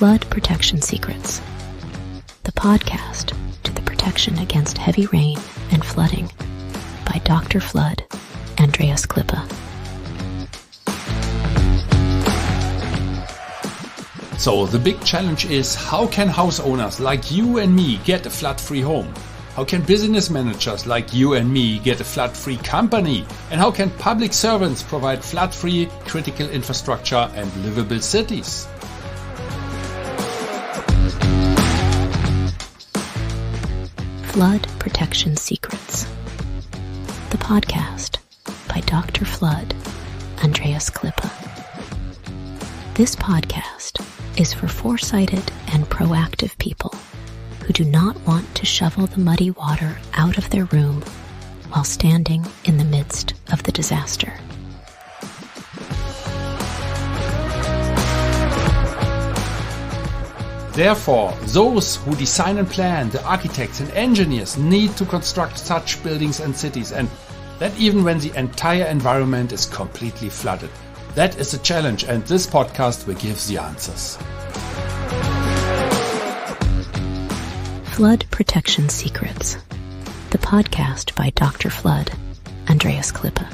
Flood Protection Secrets, the podcast to the protection against heavy rain and flooding by Dr. Flood, Andreas Klippe. So the big challenge is, how can house owners like you and me get a flood-free home? How can business managers like you and me get a flood-free company? And how can public servants provide flood-free critical infrastructure and livable cities? Flood Protection Secrets, the podcast by Dr. Flood, Andreas Klippe. This podcast is for foresighted and proactive people who do not want to shovel the muddy water out of their room while standing in the midst of the disaster. Therefore, those who design and plan, the architects and engineers, need to construct such buildings and cities, and that even when the entire environment is completely flooded. That is a challenge, and this podcast will give the answers. Flood Protection Secrets, the podcast by Dr. Flood, Andreas Klippe.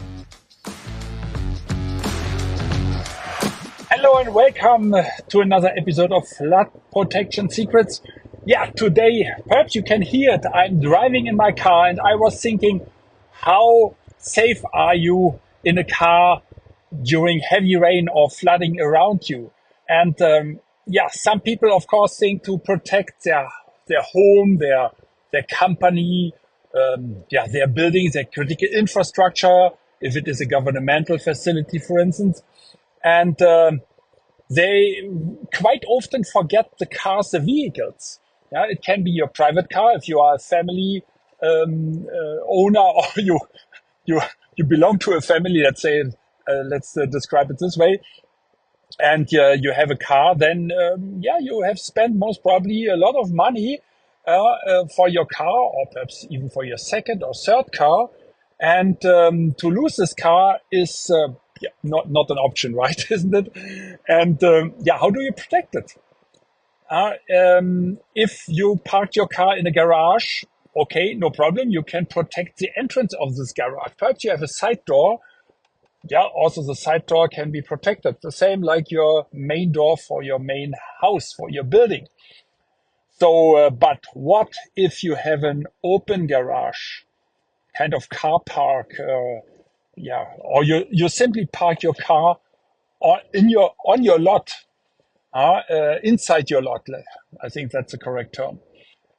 Hello and welcome to another episode of Flood Protection Secrets. Yeah, today, perhaps you can hear it, I'm driving in my car and I was thinking, how safe are you in a car during heavy rain or flooding around you? And some people of course think to protect their home, their company, their buildings, their critical infrastructure, if it is a governmental facility, for instance. And they quite often forget the cars, the vehicles. Yeah, it can be your private car if you are a family owner, or you belong to a family. Let's say, let's describe it this way. And you have a car, then you have spent most probably a lot of money for your car, or perhaps even for your second or third car. And to lose this car is not an option, right? Isn't it? And how do you protect it? If you park your car in a garage, okay, no problem. You can protect the entrance of this garage. Perhaps you have a side door. Yeah, also the side door can be protected. The same like your main door for your main house, for your building. So, but what if you have an open garage, kind of car park, or you simply park your car on your lot, inside your lot. I think that's the correct term.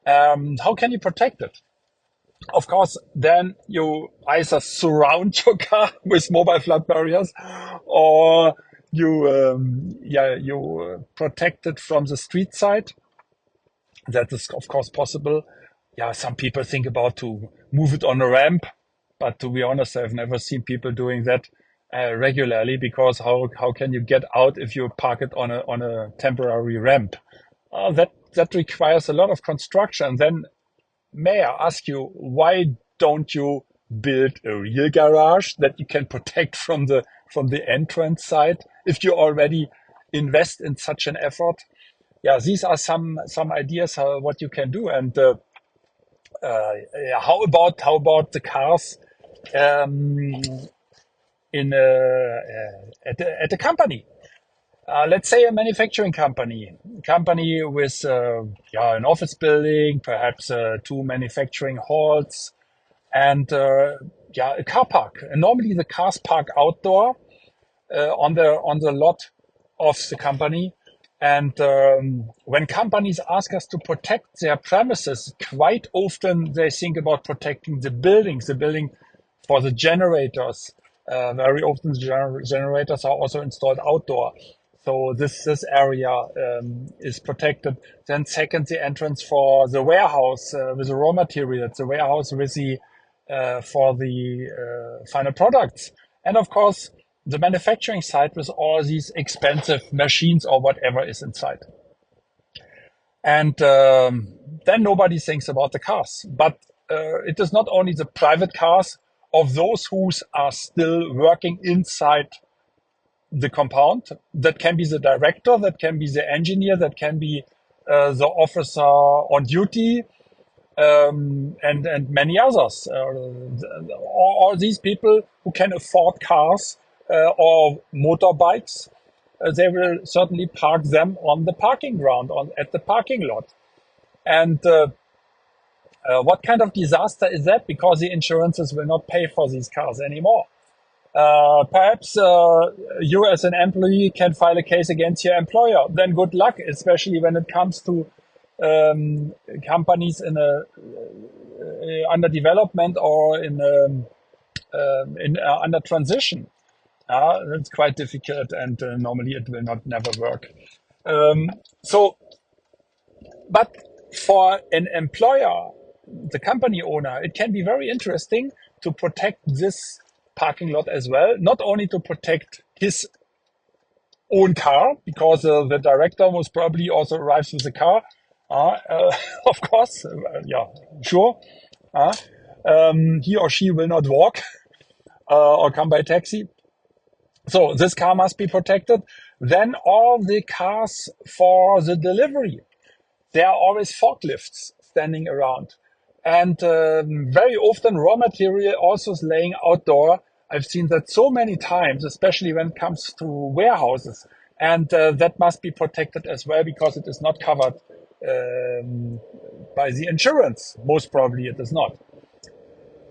How can you protect it? Of course, then you either surround your car with mobile flood barriers, or you protect it from the street side. That is, of course, possible. Yeah, some people think about to move it on a ramp, but to be honest, I've never seen people doing that regularly, because how can you get out if you park it on a temporary ramp? That requires a lot of construction. Then may I ask you, why don't you build a real garage that you can protect from the entrance side if you already invest in such an effort? Yeah, these are some ideas what you can do. And how about the cars at a company? Let's say a manufacturing company with an office building, perhaps 2 manufacturing halls, and a car park. And normally the cars park outdoor on the lot of the company. And when companies ask us to protect their premises, quite often they think about protecting the building for the generators. Very often the generators are also installed outdoor. So this area is protected. Then second, the entrance for the warehouse with the raw materials, the warehouse with for the final products. And of course, the manufacturing side with all these expensive machines or whatever is inside. And then nobody thinks about the cars. But it is not only the private cars of those who are still working inside the compound. That can be the director, that can be the engineer, that can be the officer on duty, and many others. All these people who can afford cars or motorbikes, they will certainly park them on the parking ground, at the parking lot. And what kind of disaster is that? Because the insurances will not pay for these cars anymore. Perhaps you as an employee can file a case against your employer. Then good luck, especially when it comes to companies in under development or under transition. It's quite difficult, and normally it will never work. But for an employer, the company owner, it can be very interesting to protect this parking lot as well. Not only to protect his own car, because the director most probably also arrives with a car. Of course, yeah, sure. He or she will not walk or come by taxi. So this car must be protected. Then all the cars for the delivery, there are always forklifts standing around. And very often raw material also is laying outdoor. I've seen that so many times, especially when it comes to warehouses. And that must be protected as well, because it is not covered by the insurance. Most probably it is not.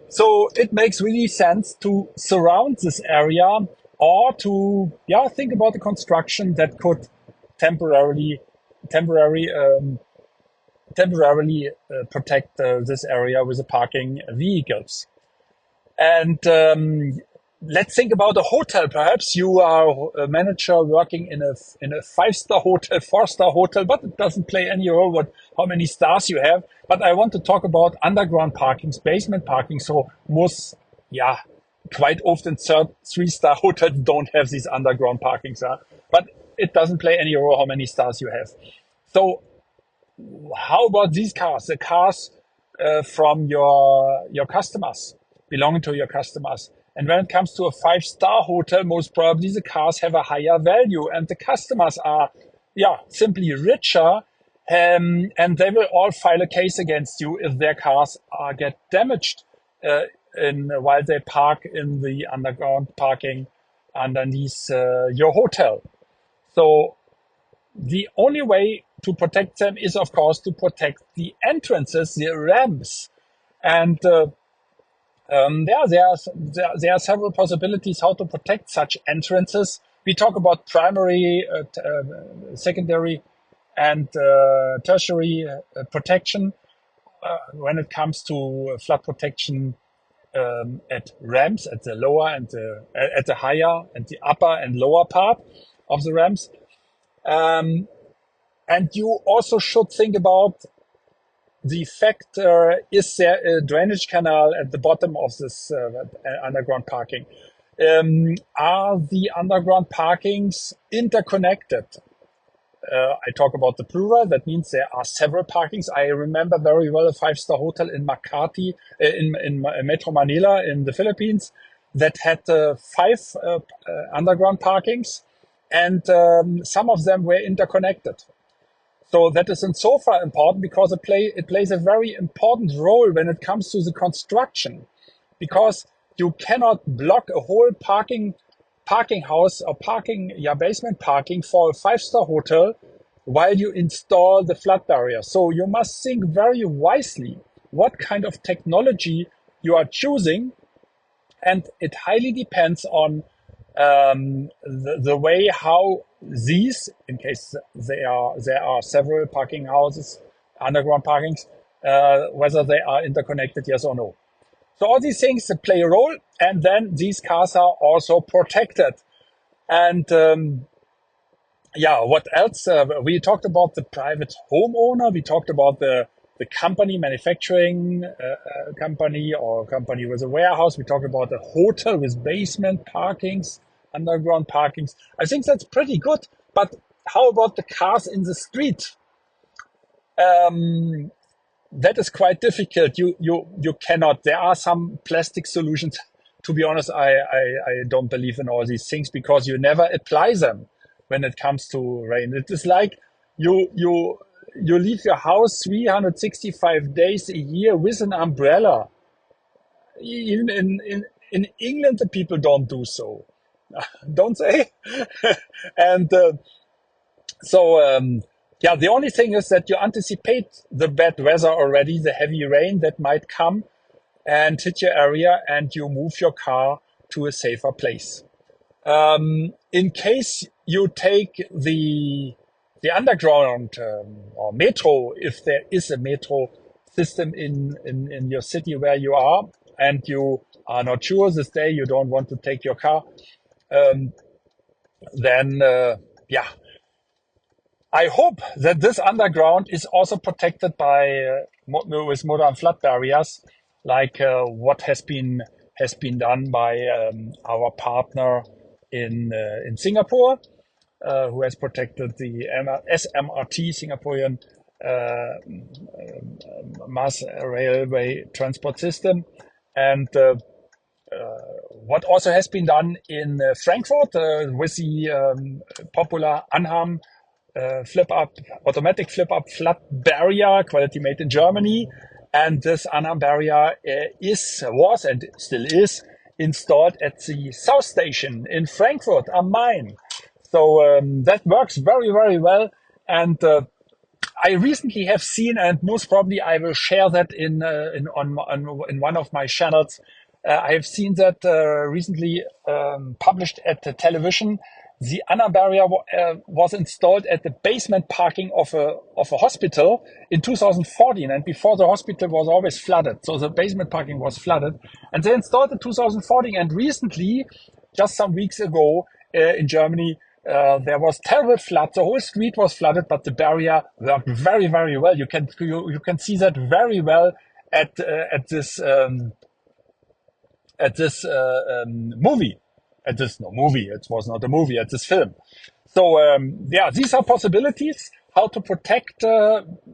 So it makes really sense to surround this area, or to think about the construction that could temporarily protect this area with the parking vehicles. And let's think about a hotel. Perhaps you are a manager working in a 5-star hotel, 4-star hotel, but it doesn't play any role how many stars you have. But I want to talk about underground parkings, basement parking. So quite often 3-star hotels don't have these underground parkings, but it doesn't play any role how many stars you have. So how about these cars? The cars from your customers, belonging to your customers. And when it comes to a 5-star hotel, most probably the cars have a higher value, and the customers are, simply richer, and they will all file a case against you if their cars get damaged while they park in the underground parking underneath your hotel. So the only way to protect them is, of course, to protect the entrances, the ramps. And there are several possibilities how to protect such entrances. We talk about primary, secondary, and tertiary protection when it comes to flood protection at ramps, at the lower and at the higher and the upper and lower part of the ramps. And you also should think about the fact, is there a drainage canal at the bottom of this underground parking? Are the underground parkings interconnected? I talk about the plural. That means there are several parkings. I remember very well a 5-star hotel in Makati, in Metro Manila in the Philippines, that had 5 underground parkings, and some of them were interconnected. So that is in so far important, because it plays a very important role when it comes to the construction, because you cannot block a whole parking house or basement parking for a 5-star hotel while you install the flood barrier. So you must think very wisely what kind of technology you are choosing, and it highly depends on the way how these, in case there are several parking houses, underground parkings, whether they are interconnected, yes or no. So all these things play a role, and then these cars are also protected. And what else? We talked about the private homeowner. We talked about the company, manufacturing company, or company with a warehouse. We talked about a hotel with basement parkings, underground parkings. I think that's pretty good. But how about the cars in the street? That is quite difficult. You cannot. There are some plastic solutions to be honest, I don't believe in all these things because you never apply them when it comes to rain. It is like you leave your house 365 days a year with an umbrella. Even in England, the people don't do so, don't they? And the only thing is that you anticipate the bad weather already, the heavy rain that might come and hit your area, and you move your car to a safer place. In case you take the underground or metro, if there is a metro system in your city where you are, and you are not sure this day, you don't want to take your car, then I hope that this underground is also protected by with modern flood barriers, like what has been done by our partner in Singapore, who has protected the SMRT, Singaporean mass railway transport system, and what also has been done in Frankfurt with the popular Anham automatic flip-up flood barrier, quality made in Germany. And this Anham barrier was and still is installed at the South Station in Frankfurt am Main. So that works very, very well. And I recently have seen, and most probably I will share that in one of my channels. I have seen that recently published at the television. The Anham barrier was installed at the basement parking of a hospital in 2014, and before the hospital was always flooded, so the basement parking was flooded. And they installed it in 2014, and recently, just some weeks ago, in Germany, there was terrible flood. The whole street was flooded, but the barrier worked very, very well. You can see that very well at this movie. It was not a movie, at this film. So, these are possibilities how to protect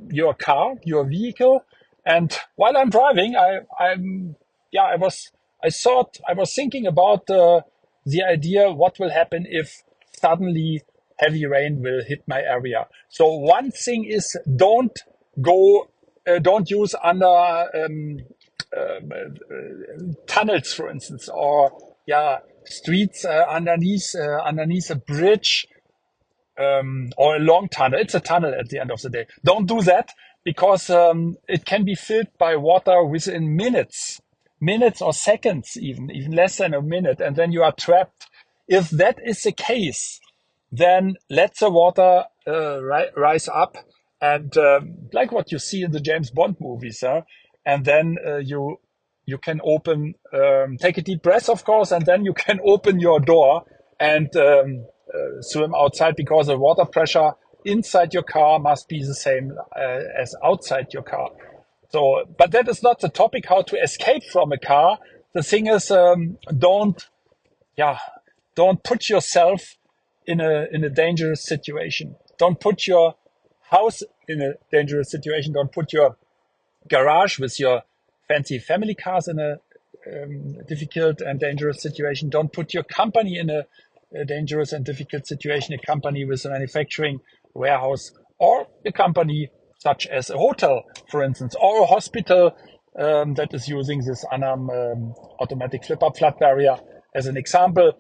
your car, your vehicle. And while I'm driving, I was thinking about the idea what will happen if suddenly heavy rain will hit my area. So one thing is don't use under tunnels, for instance, or streets underneath a bridge or a long tunnel. It's a tunnel at the end of the day. Don't do that because it can be filled by water within minutes or seconds, even less than a minute, and then you are trapped. If that is the case, then let the water rise up, and like what you see in the James Bond movies, and then you can open, take a deep breath, of course, and then you can open your door and swim outside, because the water pressure inside your car must be the same as outside your car. So, but that is not the topic, how to escape from a car. The thing is, don't put yourself in a dangerous situation. Don't put your house in a dangerous situation. Don't put your garage with your fancy family cars in a difficult and dangerous situation. Don't put your company in a dangerous and difficult situation, a company with a manufacturing warehouse, or a company such as a hotel, for instance, or a hospital that is using this Anham automatic flip-up flood barrier as an example.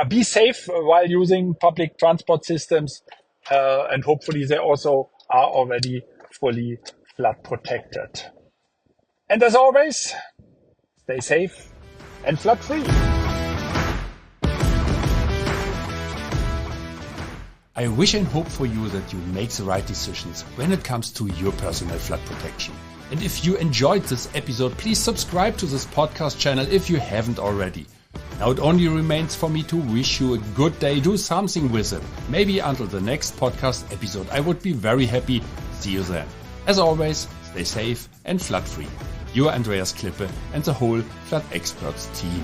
Be safe while using public transport systems, and hopefully they also are already fully flood protected. And as always, stay safe and flood free. I wish and hope for you that you make the right decisions when it comes to your personal flood protection. And if you enjoyed this episode, please subscribe to this podcast channel if you haven't already. Now it only remains for me to wish you a good day. Do something with it. Maybe until the next podcast episode. I would be very happy. See you then. As always, stay safe and flood free. Your Andreas Klippe and the whole Flood Experts team.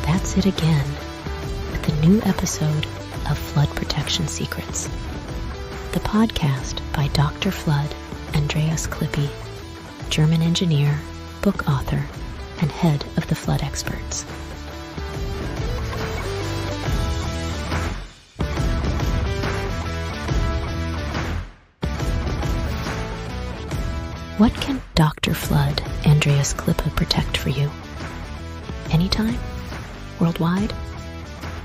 That's it again. new episode of Flood Protection Secrets, the podcast by Dr. Flood Andreas Klippi, German engineer, book author, and head of the flood experts. What can Dr. Flood Andreas Klippi protect for you? Anytime? Worldwide?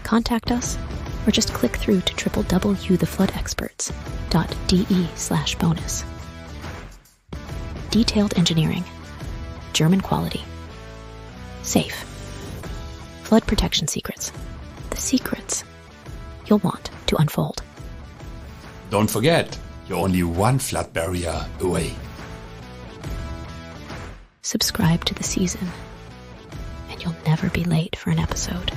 Contact us or just click through to www.thefloodexperts.de/bonus. Detailed engineering. German quality. Safe. Flood protection secrets. The secrets you'll want to unfold. Don't forget, you're only one flood barrier away. Subscribe to the season, and you'll never be late for an episode.